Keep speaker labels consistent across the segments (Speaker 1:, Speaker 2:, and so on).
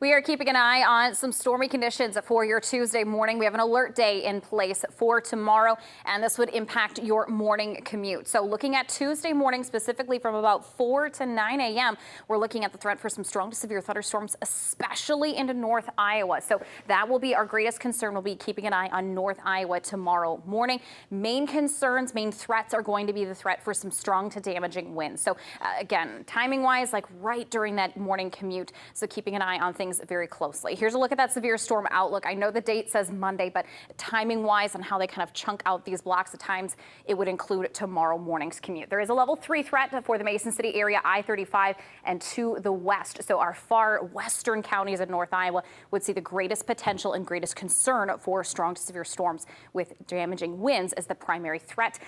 Speaker 1: We are keeping an eye on some stormy conditions for your Tuesday morning. We have an alert day in place for tomorrow, and this would impact your morning commute. So looking at Tuesday morning, specifically from about 4 to 9 a.m., we're looking at the threat for some strong to severe thunderstorms, especially into North Iowa. So that will be our greatest concern. We'll be keeping an eye on North Iowa tomorrow morning. Main concerns, main threats are going to be the threat for some strong to damaging winds. So again, timing wise, like right during that morning commute. So keeping an eye on things very closely. Here's a look at that severe storm outlook. I know the date says Monday, but timing wise on how they kind of chunk out these blocks of times, it would include tomorrow morning's commute. There is a level 3 threat for the Mason City area, I-35 and to the west. So our far western counties in North Iowa would see the greatest potential and greatest concern for strong to severe storms with damaging winds as the primary threat.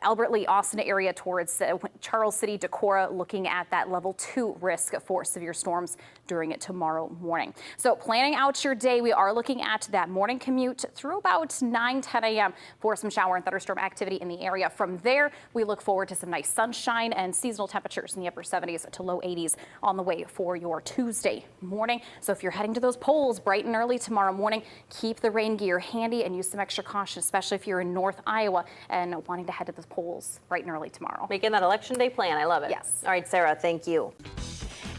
Speaker 1: Albert Lee, Austin area towards Charles City, Decorah, looking at that level 2 risk for severe storms during tomorrow morning. So planning out your day, we are looking at that morning commute through about 10 a.m. for some shower and thunderstorm activity in the area. From there, we look forward to some nice sunshine and seasonal temperatures in the upper 70s to low 80s on the way for your Tuesday morning. So if you're heading to those polls bright and early tomorrow morning, keep the rain gear handy and use some extra caution, especially if you're in North Iowa and wanting to head to those polls bright and early tomorrow.
Speaker 2: Making that election day plan. I love it.
Speaker 1: Yes.
Speaker 2: All right, Sarah, thank you.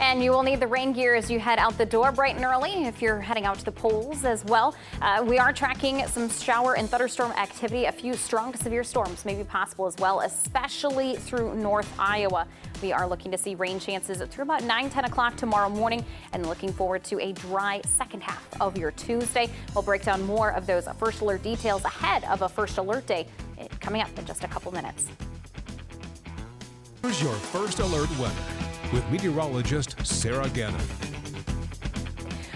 Speaker 1: And you will need the rain gear as you head out the door bright and early if you're heading out to the polls as well. We are tracking some shower and thunderstorm activity. A few strong to severe storms may be possible as well, especially through North Iowa. We are looking to see rain chances through about 10 o'clock tomorrow morning and looking forward to a dry second half of your Tuesday. We'll break down more of those first alert details ahead of a first alert day coming up in just a couple minutes.
Speaker 3: Here's your first alert weather with meteorologist Sarah Gannon.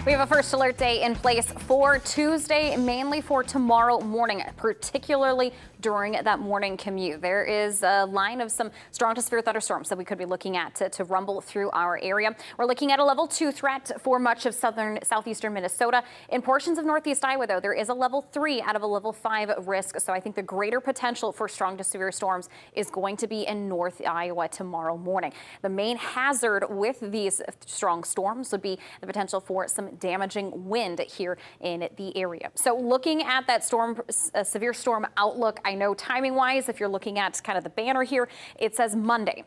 Speaker 1: We have a first alert day in place for Tuesday, mainly for tomorrow morning, particularly during that morning commute. There is a line of some strong to severe thunderstorms that we could be looking at to rumble through our area. We're looking at a level 2 threat for much of southeastern Minnesota. In portions of northeast Iowa, though, there is a level 3 out of a level 5 risk. So I think the greater potential for strong to severe storms is going to be in North Iowa tomorrow morning. The main hazard with these strong storms would be the potential for some damaging wind here in the area. So looking at that severe storm outlook, I know timing wise, if you're looking at kind of the banner here, it says Monday.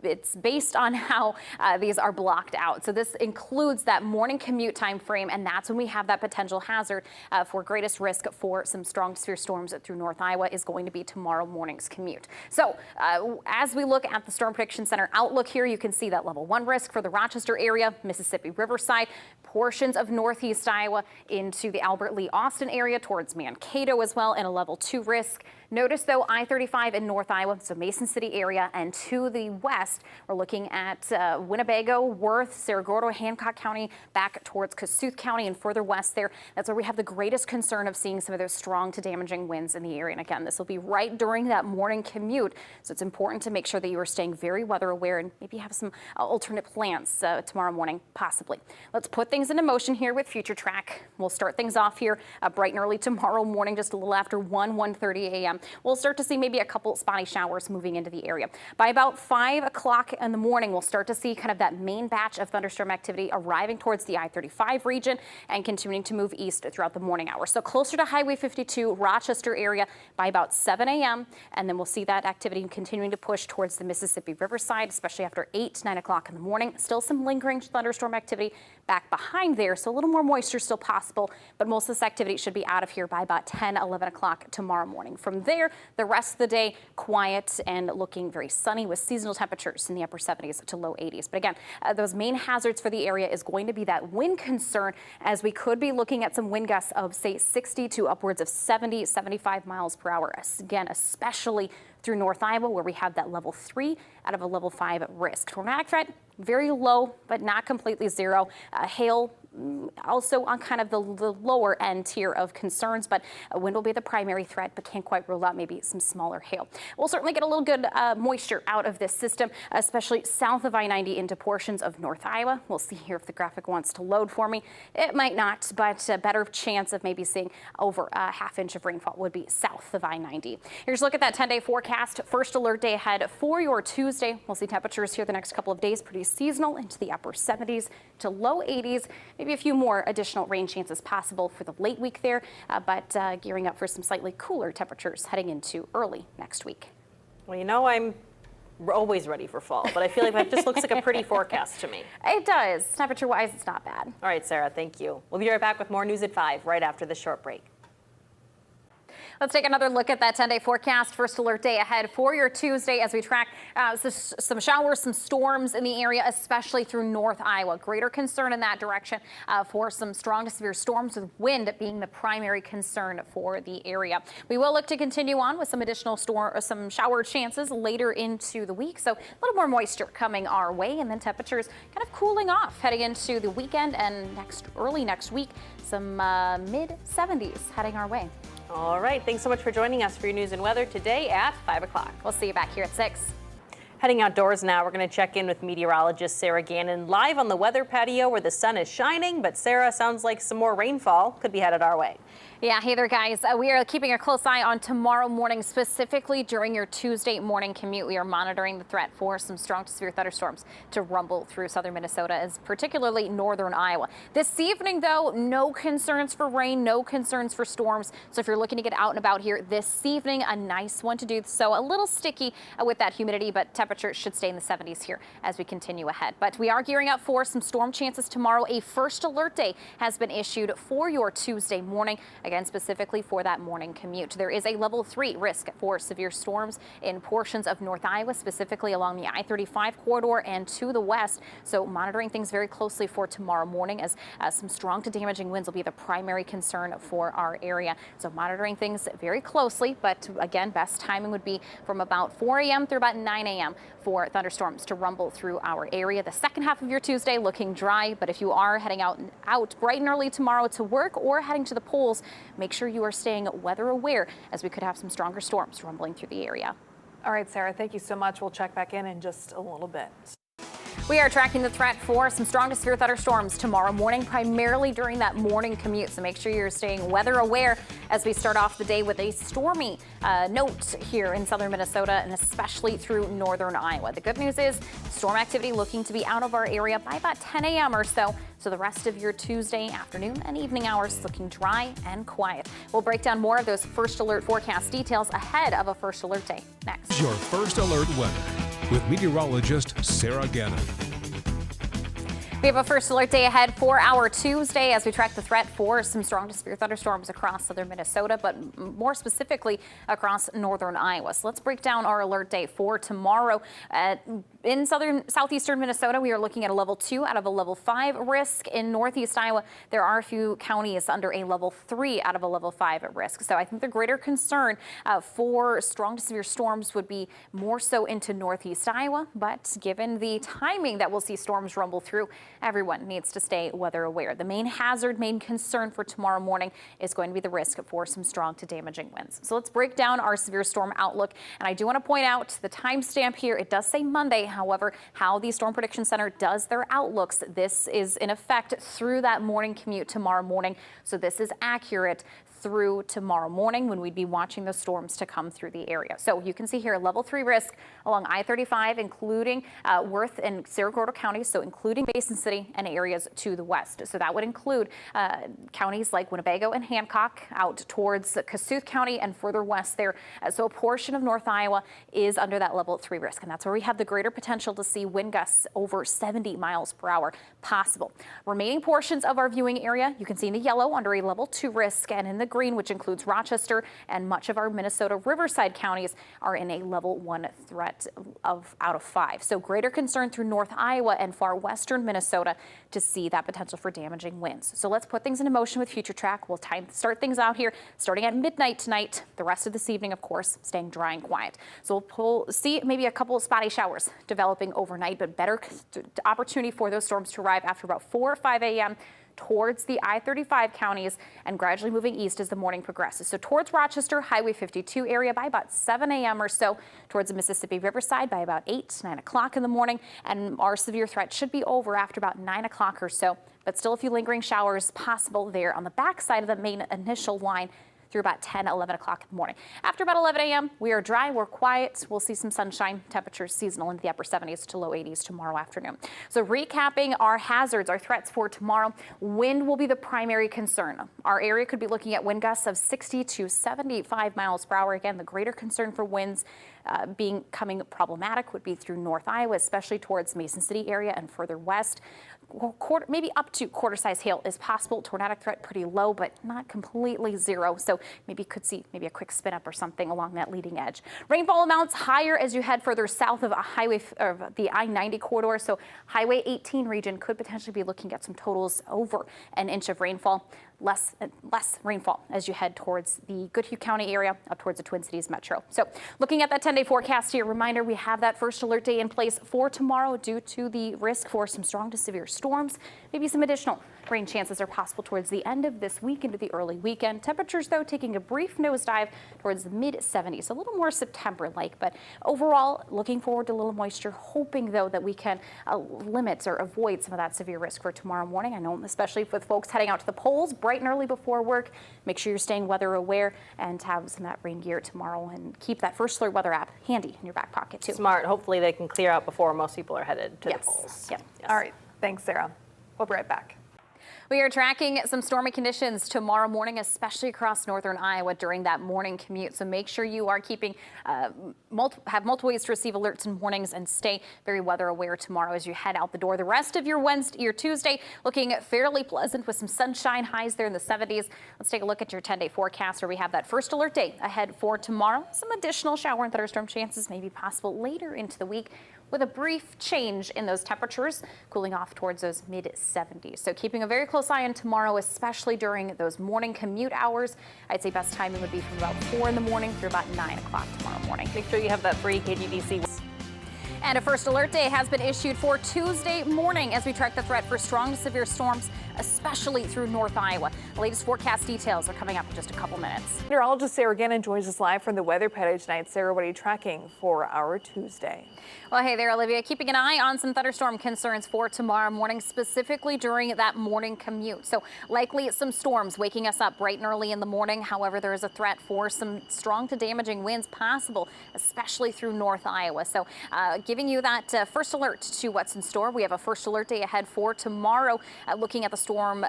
Speaker 1: It's based on how these are blocked out. So this includes that morning commute time frame, and that's when we have that potential hazard for greatest risk for some strong severe storms through North Iowa is going to be tomorrow morning's commute. So as we look at the Storm Prediction Center outlook here, you can see that level 1 risk for the Rochester area, Mississippi Riverside, portions of northeast Iowa into the Albert Lee Austin area towards Mankato as well, and a level 2 risk. Notice, though, I-35 in North Iowa, so Mason City area, and to the west, we're looking at Winnebago, Worth, Cerro Gordo, Hancock County, back towards Kossuth County, and further west there. That's where we have the greatest concern of seeing some of those strong to damaging winds in the area. And again, this will be right during that morning commute, so it's important to make sure that you are staying very weather aware and maybe have some alternate plans tomorrow morning, possibly. Let's put things into motion here with Future Track. We'll start things off here bright and early tomorrow morning, just a little after 1:30 a.m. We'll start to see maybe a couple spotty showers moving into the area. By about 5 o'clock in the morning, we'll start to see kind of that main batch of thunderstorm activity arriving towards the I-35 region and continuing to move east throughout the morning hours. So closer to Highway 52, Rochester area by about 7 a.m. And then we'll see that activity continuing to push towards the Mississippi Riverside, especially after 9 o'clock in the morning. Still some lingering thunderstorm activity back behind there, so a little more moisture still possible, but most of this activity should be out of here by about 11 o'clock tomorrow morning. From there, the rest of the day, quiet and looking very sunny with seasonal temperatures in the upper 70s to low 80s. But again, those main hazards for the area is going to be that wind concern, as we could be looking at some wind gusts of, say, 60 to upwards of 70, 75 miles per hour. Again, especially through North Iowa, where we have that level 3 out of a level 5 risk. Tornadic threat, very low, but not completely zero. Hail, also on kind of the lower end tier of concerns, but wind will be the primary threat, but can't quite rule out maybe some smaller hail. We'll certainly get a little good moisture out of this system, especially south of I-90 into portions of North Iowa. We'll see here if the graphic wants to load for me. It might not, but a better chance of maybe seeing over a ½ inch of rainfall would be south of I-90. Here's a look at that 10-day forecast. First alert day ahead for your Tuesday. We'll see temperatures here the next couple of days pretty seasonal into the upper 70s to low 80s. maybe a few more additional rain chances possible for the late week there, but gearing up for some slightly cooler temperatures heading into early next week.
Speaker 2: Well, you know, I'm always ready for fall, but I feel like that just looks like a pretty forecast to me.
Speaker 1: It does. Temperature-wise, it's not bad.
Speaker 2: All right, Sarah, thank you. We'll be right back with more news at 5 right after this short break.
Speaker 1: Let's take another look at that 10-day forecast. First alert day ahead for your Tuesday as we track some showers, some storms in the area, especially through North Iowa. Greater concern in that direction for some strong to severe storms, with wind being the primary concern for the area. We will look to continue on with some additional some shower chances later into the week. So a little more moisture coming our way, and then temperatures kind of cooling off heading into the weekend and early next week. Some mid 70s heading our way.
Speaker 2: All right, thanks so much for joining us for your news and weather today at 5 o'clock.
Speaker 1: We'll see you back here at 6.
Speaker 2: Heading outdoors now, we're going to check in with meteorologist Sarah Gannon live on the weather patio where the sun is shining, but Sarah, sounds like some more rainfall could be headed our way.
Speaker 1: Yeah, hey there, guys. We are keeping a close eye on tomorrow morning, specifically during your Tuesday morning commute. We are monitoring the threat for some strong to severe thunderstorms to rumble through southern Minnesota, as particularly northern Iowa. This evening, though, no concerns for rain, no concerns for storms. So if you're looking to get out and about here this evening, a nice one to do so. A little sticky with that humidity, but temperatures should stay in the 70s here as we continue ahead. But we are gearing up for some storm chances tomorrow. A first alert day has been issued for your Tuesday morning. Again, specifically for that morning commute. There is a level 3 risk for severe storms in portions of North Iowa, specifically along the I-35 corridor and to the west. So monitoring things very closely for tomorrow morning, as some strong to damaging winds will be the primary concern for our area. So monitoring things very closely, but again, best timing would be from about 4 a.m. through about 9 a.m. for thunderstorms to rumble through our area. The second half of your Tuesday looking dry, but if you are heading out bright and early tomorrow to work or heading to the polls, make sure you are staying weather aware, as we could have some stronger storms rumbling through the area.
Speaker 4: All right, Sarah, thank you so much. We'll check back in just a little bit.
Speaker 1: We are tracking the threat for some strong to severe thunderstorms tomorrow morning, primarily during that morning commute. So make sure you're staying weather aware as we start off the day with a stormy note here in southern Minnesota and especially through northern Iowa. The good news is storm activity looking to be out of our area by about 10 a.m. or so. So the rest of your Tuesday afternoon and evening hours looking dry and quiet. We'll break down more of those first alert forecast details ahead of a first alert day next.
Speaker 3: Your first alert weather with meteorologist Sarah Gannon.
Speaker 1: We have a first alert day ahead for our Tuesday as we track the threat for some strong to severe thunderstorms across southern Minnesota, but more specifically across northern Iowa. So let's break down our alert day for tomorrow. In southeastern Minnesota, we are looking at a level 2 out of a level 5 risk. In northeast Iowa, there are a few counties under a level 3 out of a level 5 at risk. So I think the greater concern for strong to severe storms would be more so into northeast Iowa. But given the timing that we'll see storms rumble through, everyone needs to stay weather aware. The main hazard, main concern for tomorrow morning is going to be the risk for some strong to damaging winds. So let's break down our severe storm outlook. And I do want to point out the timestamp here. It does say Monday. However, how the Storm Prediction Center does their outlooks, this is in effect through that morning commute tomorrow morning. So this is accurate through tomorrow morning when we'd be watching those storms to come through the area. So you can see here level 3 risk along I-35, including Worth and Cerro Gordo counties, so including Basin City and areas to the west. So that would include counties like Winnebago and Hancock out towards Kossuth County and further west there. So a portion of North Iowa is under that level 3 risk, and that's where we have the greater potential to see wind gusts over 70 miles per hour possible. Remaining portions of our viewing area, you can see in the yellow under a level 2 risk, and in the green, which includes Rochester and much of our Minnesota Riverside counties, are in a level 1 threat out of 5. So greater concern through North Iowa and far western Minnesota to see that potential for damaging winds. So let's put things into motion with Future Track. We'll start things out here starting at midnight tonight. The rest of this evening, of course, staying dry and quiet. So we'll see maybe a couple of spotty showers developing overnight, but better opportunity for those storms to arrive after about 4 or 5 a.m. towards the I-35 counties and gradually moving east as the morning progresses. So towards Rochester, Highway 52 area by about 7 a.m. or so, towards the Mississippi Riverside by about 9 o'clock in the morning, and our severe threat should be over after about 9 o'clock or so, but still a few lingering showers possible there on the backside of the main initial line through about 10, 11 o'clock in the morning. After about 11 a.m., we are dry, we're quiet. We'll see some sunshine, temperatures seasonal into the upper 70s to low 80s tomorrow afternoon. So recapping our hazards, our threats for tomorrow, wind will be the primary concern. Our area could be looking at wind gusts of 60 to 75 miles per hour. Again, the greater concern for winds becoming problematic would be through North Iowa, especially towards Mason City area and further west. Maybe up to quarter-size hail is possible. Tornadic threat pretty low, but not completely zero. So maybe could see maybe a quick spin up or something along that leading edge. Rainfall amounts higher as you head further south of the I-90 corridor. So Highway 18 region could potentially be looking at some totals over an inch of rainfall. Less rainfall as you head towards the Goodhue County area up towards the Twin Cities metro. So looking at that 10-day forecast here, reminder, we have that first alert day in place for tomorrow due to the risk for some strong to severe storms. Maybe some additional rain chances are possible towards the end of this week into the early weekend. Temperatures, though, taking a brief nosedive towards the mid-70s, a little more September-like, but overall looking forward to a little moisture, hoping, though, that we can limit or avoid some of that severe risk for tomorrow morning. I know, especially with folks heading out to the polls bright and early before work, make sure you're staying weather aware and have some of that rain gear tomorrow and keep that First Alert weather app handy in your back pocket, too.
Speaker 2: Smart. Hopefully they can clear out before most people are headed to the polls.
Speaker 1: Yep.
Speaker 2: Yes.
Speaker 4: All right. Thanks, Sarah. We'll be right back.
Speaker 1: We are tracking some stormy conditions tomorrow morning, especially across northern Iowa during that morning commute. So make sure you are keeping have multiple ways to receive alerts and warnings and stay very weather aware tomorrow as you head out the door. The rest of your Tuesday looking fairly pleasant with some sunshine, highs there in the 70s. Let's take a look at your 10-day forecast where we have that first alert day ahead for tomorrow. Some additional shower and thunderstorm chances may be possible later into the week, with a brief change in those temperatures, cooling off towards those mid-70s. So keeping a very close eye on tomorrow, especially during those morning commute hours. I'd say best timing would be from about 4 in the morning through about 9 o'clock tomorrow morning.
Speaker 2: Make sure you have that free KGBC.
Speaker 1: And a first alert day has been issued for Tuesday morning as we track the threat for strong to severe storms, especially through North Iowa. The latest forecast details are coming up in just a couple minutes.
Speaker 4: Meteorologist Sarah Gannon joins us live from the weather patio tonight. Sarah, what are you tracking for our Tuesday?
Speaker 1: Well, hey there, Olivia. Keeping an eye on some thunderstorm concerns for tomorrow morning, specifically during that morning commute. So likely some storms waking us up bright and early in the morning. However, there is a threat for some strong to damaging winds possible, especially through North Iowa. So giving you that first alert to what's in store. We have a first alert day ahead for tomorrow. Looking at the storm,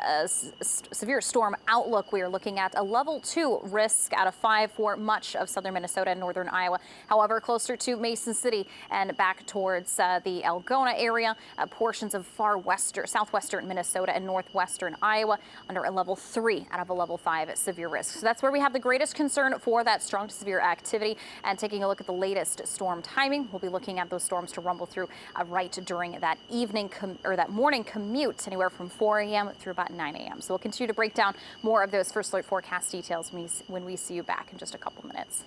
Speaker 1: severe storm outlook, we are looking at a level 2 risk out of 5 for much of southern Minnesota and northern Iowa. However, closer to Mason City and back towards the Algona area, portions of southwestern Minnesota and northwestern Iowa under a level 3 out of a level 5 severe risk. So that's where we have the greatest concern for that strong to severe activity. And taking a look at the latest storm timing, we'll be looking at those storms to rumble through right during that that morning commute, anywhere from 4 a.m. through about 9 a.m. So we'll continue to break down more of those first alert forecast details when we see you back in just a couple minutes.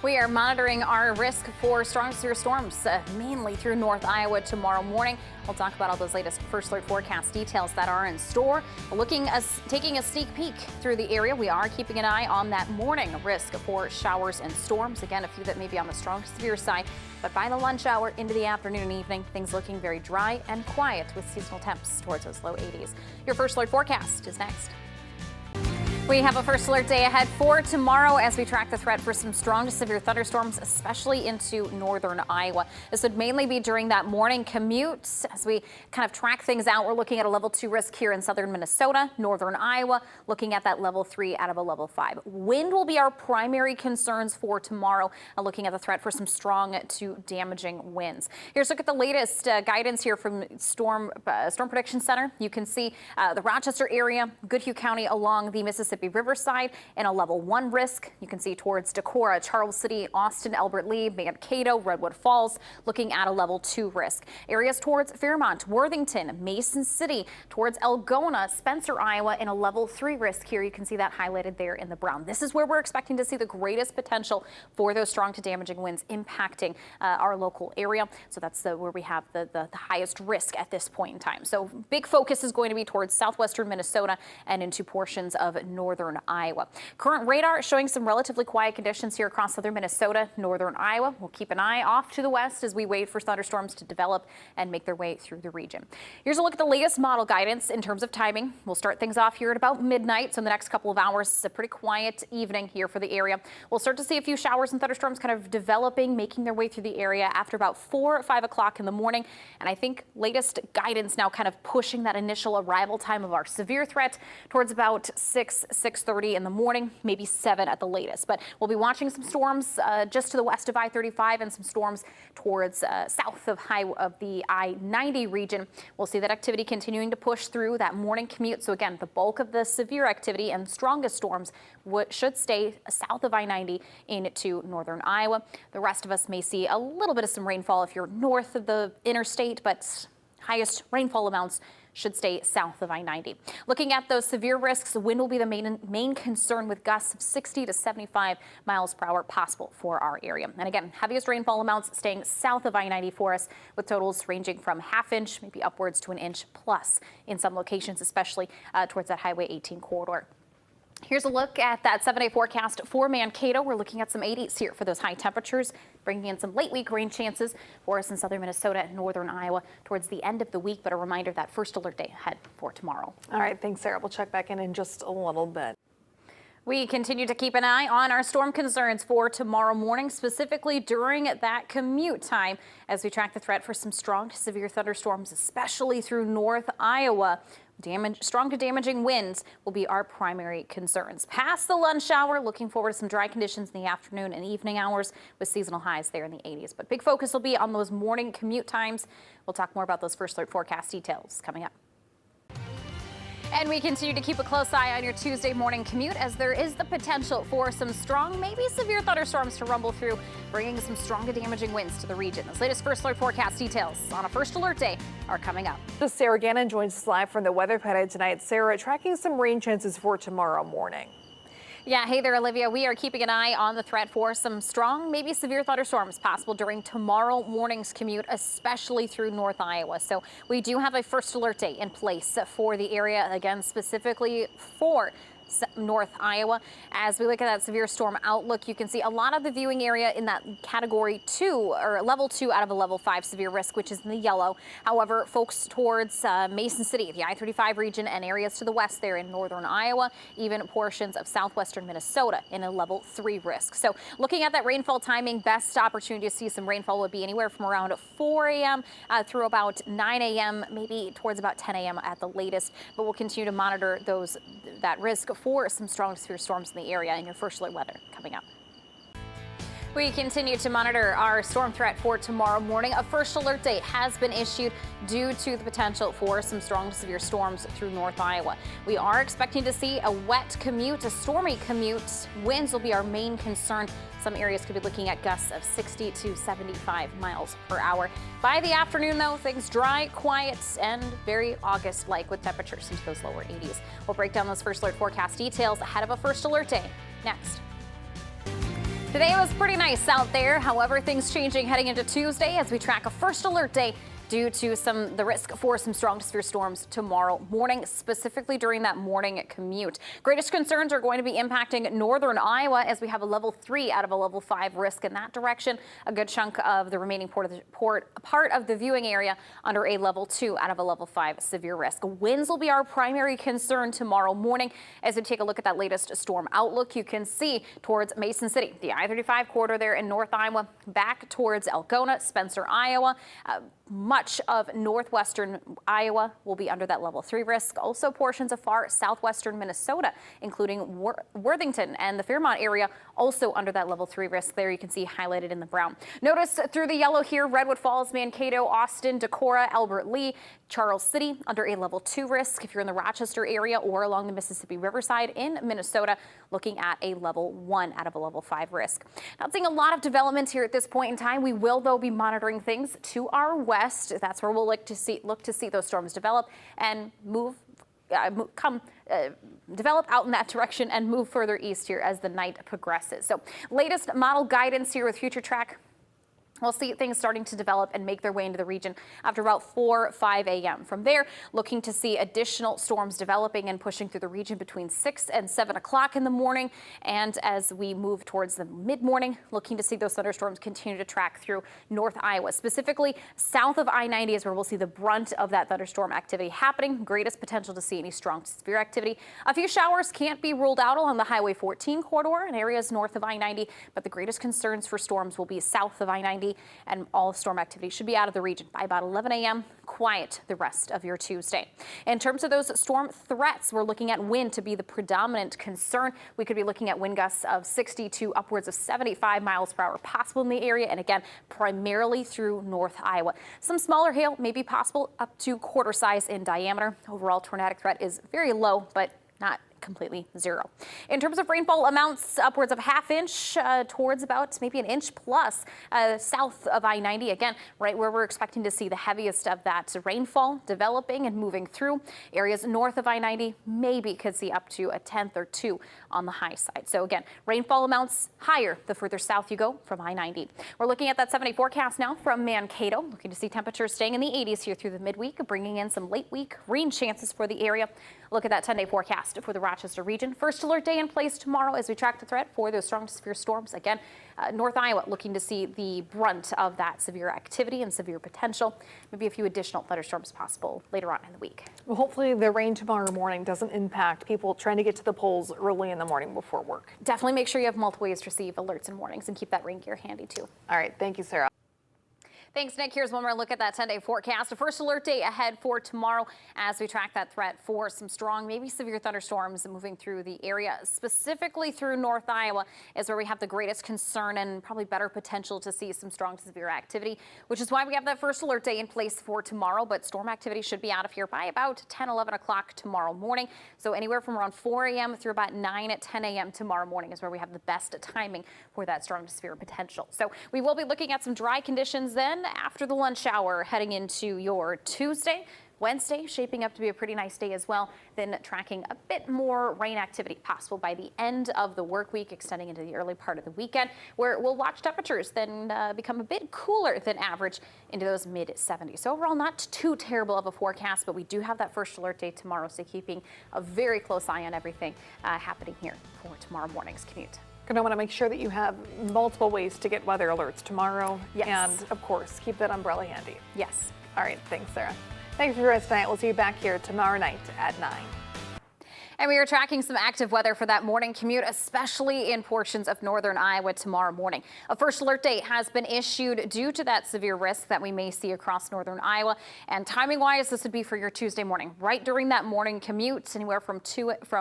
Speaker 1: We are monitoring our risk for strong severe storms, mainly through North Iowa tomorrow morning. We'll talk about all those latest first alert forecast details that are in store. Taking a sneak peek through the area, we are keeping an eye on that morning risk for showers and storms. Again, a few that may be on the strong severe side, but by the lunch hour into the afternoon and evening, things looking very dry and quiet with seasonal temps towards those low 80s. Your first alert forecast is next. We have a first alert day ahead for tomorrow as we track the threat for some strong to severe thunderstorms, especially into northern Iowa. This would mainly be during that morning commute. As we kind of track things out, we're looking at a level 2 risk here in southern Minnesota, northern Iowa, looking at that level 3 out of a level 5. Wind will be our primary concerns for tomorrow, looking at the threat for some strong to damaging winds. Here's a look at the latest guidance here from Storm Prediction Center. You can see the Rochester area, Goodhue County along the Mississippi Riverside in a level 1 risk. You can see towards Decorah, Charles City, Austin, Albert Lee, Mankato, Redwood Falls, looking at a level 2 risk. Areas towards Fairmont, Worthington, Mason City, towards Algona, Spencer, Iowa in a level 3 risk. Here you can see that highlighted there in the brown. This is where we're expecting to see the greatest potential for those strong to damaging winds impacting our local area. So that's where we have the highest risk at this point in time. So big focus is going to be towards southwestern Minnesota and into portions of northern northern Iowa. Current radar showing some relatively quiet conditions here across southern Minnesota, northern Iowa. We'll keep an eye off to the west as we wait for thunderstorms to develop and make their way through the region. Here's a look at the latest model guidance in terms of timing. We'll start things off here at about midnight. So in the next couple of hours, it's a pretty quiet evening here for the area. We'll start to see a few showers and thunderstorms kind of developing, making their way through the area after about 4 or 5 o'clock in the morning. And I think latest guidance now kind of pushing that initial arrival time of our severe threat towards about 6:30 in the morning, maybe 7 at the latest. But we'll be watching some storms just to the west of I-35 and some storms towards south of the I-90 region. We'll see that activity continuing to push through that morning commute. So again, the bulk of the severe activity and strongest storms should stay south of I-90 into northern Iowa. The rest of us may see a little bit of some rainfall if you're north of the interstate, but highest rainfall amounts should stay south of I-90. Looking at those severe risks, wind will be the main concern, with gusts of 60 to 75 miles per hour possible for our area. And again, heaviest rainfall amounts staying south of I-90 for us, with totals ranging from ½ inch, maybe upwards to an inch plus in some locations, especially towards that Highway 18 corridor. Here's a look at that 7-day forecast for Mankato. We're looking at some 80s here for those high temperatures, bringing in some late week rain chances for us in southern Minnesota and northern Iowa towards the end of the week. But a reminder, that first alert day ahead for tomorrow.
Speaker 4: All right, thanks, Sarah. We'll check back in just a little bit.
Speaker 1: We continue to keep an eye on our storm concerns for tomorrow morning, specifically during that commute time, as we track the threat for some strong to severe thunderstorms, especially through north Iowa. Strong to damaging winds will be our primary concerns. Past the lunch hour, looking forward to some dry conditions in the afternoon and evening hours with seasonal highs there in the 80s. But big focus will be on those morning commute times. We'll talk more about those first alert forecast details coming up. And we continue to keep a close eye on your Tuesday morning commute, as there is the potential for some strong, maybe severe thunderstorms to rumble through, bringing some strong to damaging winds to the region. Those latest first alert forecast details on a first alert day are coming up.
Speaker 4: Sarah Gannon joins us live from the weather pad tonight. Sarah, tracking some rain chances for tomorrow morning.
Speaker 1: Yeah, hey there, Olivia. We are keeping an eye on the threat for some strong, maybe severe thunderstorms possible during tomorrow morning's commute, especially through North Iowa. So we do have a first alert day in place for the area, again, specifically for North Iowa. As we look at that severe storm outlook, you can see a lot of the viewing area in that category 2 or level 2 out of a level 5 severe risk, which is in the yellow. However, folks towards Mason City, the I-35 region, and areas to the west there in northern Iowa, even portions of southwestern Minnesota in a level 3 risk. So looking at that rainfall timing, best opportunity to see some rainfall would be anywhere from around 4 a.m. Through about 9 a.m., maybe towards about 10 a.m. at the latest. But we'll continue to monitor that risk for some strong severe storms in the area in your first alert weather coming up. We continue to monitor our storm threat for tomorrow morning. A first alert day has been issued due to the potential for some strong to severe storms through North Iowa. We are expecting to see a wet commute, a stormy commute. Winds will be our main concern. Some areas could be looking at gusts of 60 to 75 miles per hour. By the afternoon, though, things dry, quiet, and very August-like with temperatures into those lower 80s. We'll break down those first alert forecast details ahead of a first alert day next. Today was pretty nice out there. However, things changing heading into Tuesday as we track a first alert day due to the risk for some strong to severe storms tomorrow morning, specifically during that morning commute. Greatest concerns are going to be impacting northern Iowa as we have a level 3 out of a level 5 risk in that direction. A good chunk of the remaining part of the viewing area under a level 2 out of a level 5 severe risk. Winds will be our primary concern tomorrow morning. As we take a look at that latest storm outlook, you can see towards Mason City, the I-35 corridor there in north Iowa, back towards Algona, Spencer, Iowa. Much of northwestern Iowa will be under that level 3 risk. Also portions of far southwestern Minnesota, including Worthington and the Fairmont area, also under that level 3 risk. There you can see highlighted in the brown. Notice through the yellow here, Redwood Falls, Mankato, Austin, Decorah, Albert Lee, Charles City under a level 2 risk. If you're in the Rochester area or along the Mississippi Riverside in Minnesota, looking at a level 1 out of a level 5 risk. Not seeing a lot of development here at this point in time. We will, though, be monitoring things to our west. That's where we'll look to see those storms develop and develop out in that direction and move further east here as the night progresses. So latest model guidance here with Future Track We'll see things starting to develop and make their way into the region after about 4, 5 a.m. From there, looking to see additional storms developing and pushing through the region between 6 and 7 o'clock in the morning. And as we move towards the mid-morning, looking to see those thunderstorms continue to track through North Iowa. Specifically, south of I-90 is where we'll see the brunt of that thunderstorm activity happening. Greatest potential to see any strong to severe activity. A few showers can't be ruled out along the Highway 14 corridor in areas north of I-90, but the greatest concerns for storms will be south of I-90. And all storm activity should be out of the region by about 11 a.m. Quiet the rest of your Tuesday. In terms of those storm threats, we're looking at wind to be the predominant concern. We could be looking at wind gusts of 60 to upwards of 75 miles per hour possible in the area. And again, primarily through North Iowa. Some smaller hail may be possible up to quarter size in diameter. Overall tornadic threat is very low, but not completely zero. In terms of rainfall amounts, upwards of ½ inch towards about maybe an inch plus south of I-90. Again, right where we're expecting to see the heaviest of that rainfall developing and moving through. Areas north of I-90 maybe could see up to a 1/10 or 2 on the high side. So again, rainfall amounts higher the further south you go from I-90. We're looking at that 70 forecast now from Mankato. Looking to see temperatures staying in the 80s here through the midweek, bringing in some late week rain chances for the area. Look at that 10-day forecast for the Rochester region. First alert day in place tomorrow as we track the threat for those strong to severe storms. Again, North Iowa looking to see the brunt of that severe activity and severe potential. Maybe a few additional thunderstorms possible later on in the week.
Speaker 4: Well, hopefully the rain tomorrow morning doesn't impact people trying to get to the polls early in the morning before work.
Speaker 1: Definitely make sure you have multiple ways to receive alerts and warnings and keep that rain gear handy too.
Speaker 4: All right. Thank you, Sarah.
Speaker 1: Thanks, Nick. Here's one more look at that 10-day forecast. A first alert day ahead for tomorrow as we track that threat for some strong, maybe severe thunderstorms moving through the area. Specifically through North Iowa is where we have the greatest concern and probably better potential to see some strong to severe activity, which is why we have that first alert day in place for tomorrow. But storm activity should be out of here by about 10, 11 o'clock tomorrow morning. So anywhere from around 4 a.m. through about 9 at 10 a.m. tomorrow morning is where we have the best timing for that strong to severe potential. So we will be looking at some dry conditions then after the lunch hour heading into your Tuesday. Wednesday shaping up to be a pretty nice day as well. Then tracking a bit more rain activity possible by the end of the work week, extending into the early part of the weekend, where we'll watch temperatures then become a bit cooler than average into those mid 70s. So overall, not too terrible of a forecast, but we do have that first alert day tomorrow. So keeping a very close eye on everything happening here for tomorrow morning's commute.
Speaker 4: Going to want to make sure that you have multiple ways to get weather alerts tomorrow.
Speaker 1: Yes.
Speaker 4: And of course, keep that umbrella handy.
Speaker 1: Yes.
Speaker 4: All right. Thanks, Sarah. Thanks for joining us tonight. We'll see you back here tomorrow night at 9.
Speaker 1: And we are tracking some active weather for that morning commute, especially in portions of northern Iowa tomorrow morning. A first alert day has been issued due to that severe risk that we may see across northern Iowa. And timing wise, this would be for your Tuesday morning, right during that morning commute, anywhere from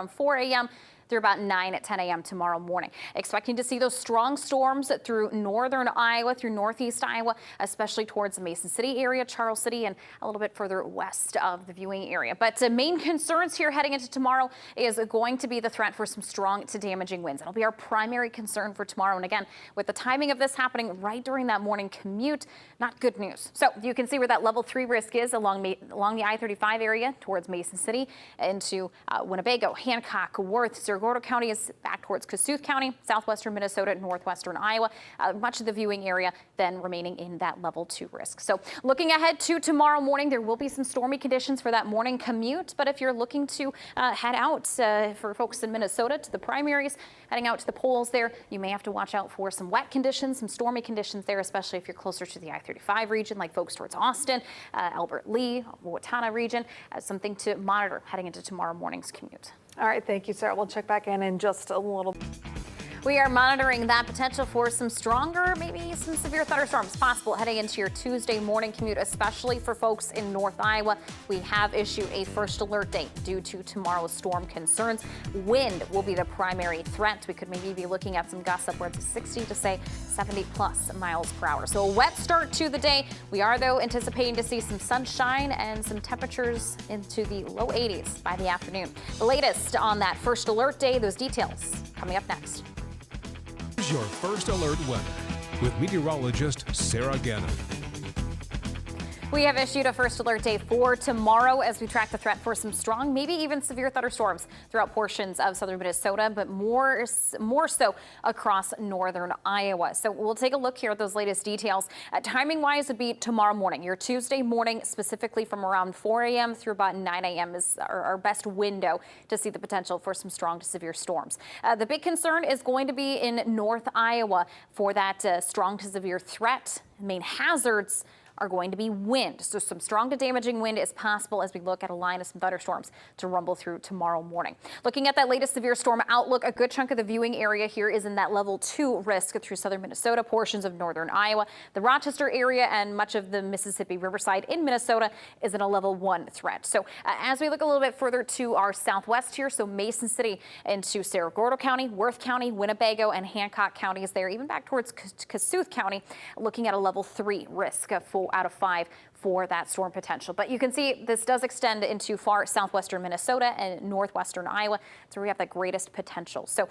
Speaker 1: 4 a.m. through about 9 at 10 a.m. tomorrow morning. Expecting to see those strong storms through northern Iowa, through northeast Iowa, especially towards the Mason City area, Charles City, and a little bit further west of the viewing area. But the main concerns here heading into tomorrow is going to be the threat for some strong to damaging winds. It'll be our primary concern for tomorrow. And again, with the timing of this happening right during that morning commute, not good news. So you can see where that level 3 risk is along the I-35 area towards Mason City into Winnebago, Hancock, Worth, Gordo County is back towards Kossuth County, southwestern Minnesota, northwestern Iowa. Much of the viewing area then remaining in that level 2 risk. So looking ahead to tomorrow morning, there will be some stormy conditions for that morning commute. But if you're looking to head out for folks in Minnesota to the primaries, heading out to the polls there, you may have to watch out for some wet conditions, some stormy conditions there, especially if you're closer to the I-35 region, like folks towards Austin, Albert Lee, Wauwatosa region. Something to monitor heading into tomorrow morning's commute.
Speaker 4: All right. Thank you, Sarah. We'll check back in just a little.
Speaker 1: We are monitoring that potential for some stronger, maybe some severe thunderstorms possible heading into your Tuesday morning commute, especially for folks in North Iowa. We have issued a first alert day due to tomorrow's storm concerns. Wind will be the primary threat. We could maybe be looking at some gusts upwards of 60 to say 70 plus miles per hour. So a wet start to the day. We are, though, anticipating to see some sunshine and some temperatures into the low 80s by the afternoon. The latest on that first alert day, those details coming up next.
Speaker 3: Here's your first alert weather with meteorologist Sarah Gannon.
Speaker 1: We have issued a first alert day for tomorrow as we track the threat for some strong, maybe even severe thunderstorms throughout portions of southern Minnesota, but more so across northern Iowa. So we'll take a look here at those latest details. Timing wise would be tomorrow morning. Your Tuesday morning, specifically from around 4 a.m. through about 9 a.m. is our best window to see the potential for some strong to severe storms. The big concern is going to be in North Iowa for that strong to severe threat. Main hazards are going to be wind. So some strong to damaging wind is possible as we look at a line of some thunderstorms to rumble through tomorrow morning. Looking at that latest severe storm outlook, a good chunk of the viewing area here is in that level 2 risk through southern Minnesota, portions of northern Iowa. The Rochester area and much of the Mississippi Riverside in Minnesota is in a level 1 threat. So as we look a little bit further to our southwest here, so Mason City into Cerro Gordo County, Worth County, Winnebago and Hancock counties there, even back towards Kossuth County, looking at a level 3 risk out of 5 for that storm potential. But you can see this does extend into far southwestern Minnesota and northwestern Iowa. That's where we have that greatest potential. So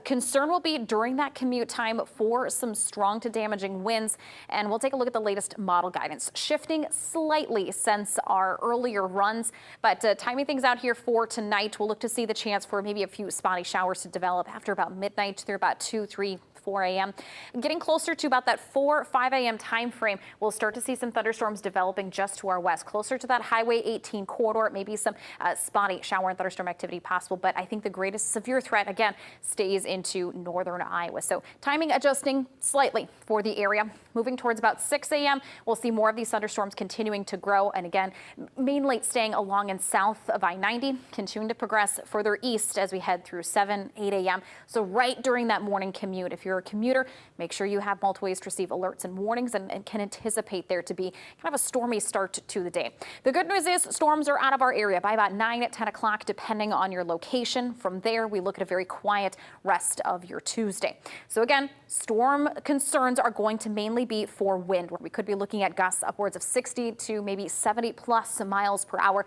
Speaker 1: concern will be during that commute time for some strong to damaging winds. And we'll take a look at the latest model guidance, shifting slightly since our earlier runs. But timing things out here for tonight, we'll look to see the chance for maybe a few spotty showers to develop after about midnight through about 2, 3, 4 a.m. Getting closer to about that 4, 5 a.m. time frame, we'll start to see some thunderstorms developing just to our west, closer to that Highway 18 corridor, maybe some spotty shower and thunderstorm activity possible. But I think the greatest severe threat, again, stays into northern Iowa. So timing adjusting slightly for the area. Moving towards about 6 a.m., we'll see more of these thunderstorms continuing to grow. And again, mainly staying along and south of I-90, continuing to progress further east as we head through 7, 8 a.m. So right during that morning commute, if you're a commuter, make sure you have multiple ways to receive alerts and warnings and can anticipate there to be kind of a stormy start to the day. The good news is storms are out of our area by about 9 at 10 o'clock, depending on your location. From there, we look at a very quiet rest of your Tuesday. So again, storm concerns are going to mainly be for wind, where we could be looking at gusts upwards of 60 to maybe 70 plus miles per hour.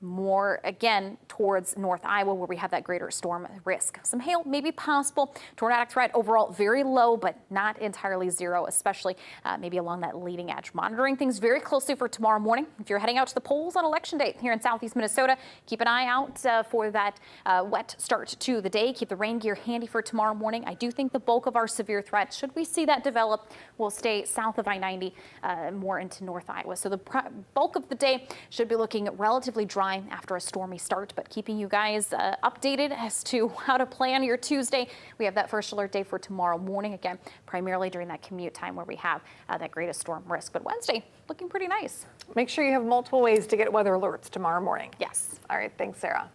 Speaker 1: More again towards North Iowa, where we have that greater storm risk. Some hail may be possible. Tornadic threat overall very low, but not entirely zero, especially maybe along that leading edge. Monitoring things very closely for tomorrow morning. If you're heading out to the polls on election day here in southeast Minnesota, keep an eye out for that wet start to the day. Keep the rain gear handy for tomorrow morning. I do think the bulk of our severe threat, should we see that develop, will stay south of I-90, more into North Iowa. So the bulk of the day should be looking relatively dry after a stormy start, but keeping you guys updated as to how to plan your Tuesday. We have that first alert day for tomorrow morning, again, primarily during that commute time where we have that greatest storm risk. But Wednesday, looking pretty nice.
Speaker 4: Make sure you have multiple ways to get weather alerts tomorrow morning.
Speaker 1: Yes.
Speaker 4: All right. Thanks, Sarah.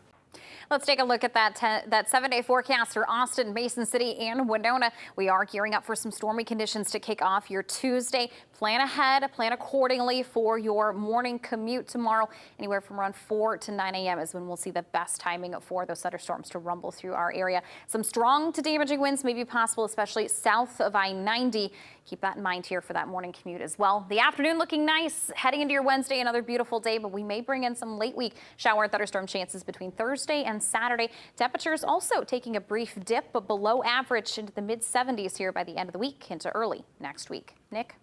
Speaker 1: Let's take a look at that 7-day forecast for Austin, Mason City, and Winona. We are gearing up for some stormy conditions to kick off your Tuesday. Plan ahead, plan accordingly for your morning commute tomorrow. Anywhere from around 4 to 9 a.m. is when we'll see the best timing for those thunderstorms to rumble through our area. Some strong to damaging winds may be possible, especially south of I-90. Keep that in mind here for that morning commute as well. The afternoon looking nice. Heading into your Wednesday, another beautiful day, but we may bring in some late week shower and thunderstorm chances between Thursday and Saturday. Temperatures also taking a brief dip, but below average into the mid-70s here by the end of the week into early next week. Nick?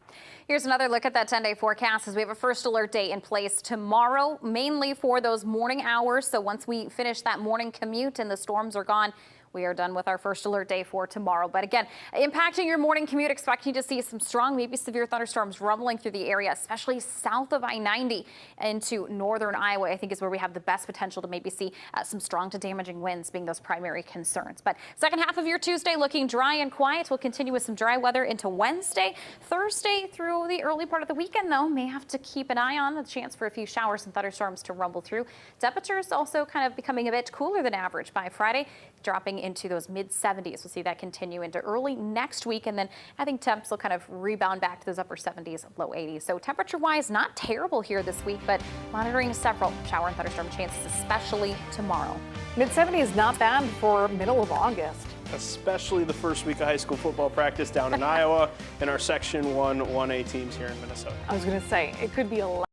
Speaker 1: Here's another look at that 10-day forecast as we have a first alert day in place tomorrow, mainly for those morning hours. So once we finish that morning commute and the storms are gone, we are done with our first alert day for tomorrow. But again, impacting your morning commute, expecting to see some strong, maybe severe thunderstorms rumbling through the area, especially south of I-90 into northern Iowa, I think is where we have the best potential to maybe see some strong to damaging winds being those primary concerns. But second half of your Tuesday looking dry and quiet. We'll continue with some dry weather into Wednesday. Thursday through the early part of the weekend, though, may have to keep an eye on the chance for a few showers and thunderstorms to rumble through. Temperatures also kind of becoming a bit cooler than average by Friday, dropping into those mid-70s. We'll see that continue into early next week, and then I think temps will kind of rebound back to those upper 70s, low 80s. So temperature-wise, not terrible here this week, but monitoring several shower and thunderstorm chances, especially tomorrow.
Speaker 4: Mid-70 is not bad for middle of August.
Speaker 5: Especially the first week of high school football practice down in Iowa and our Section 1 1A teams here in Minnesota.
Speaker 4: I was going to say, it could be 11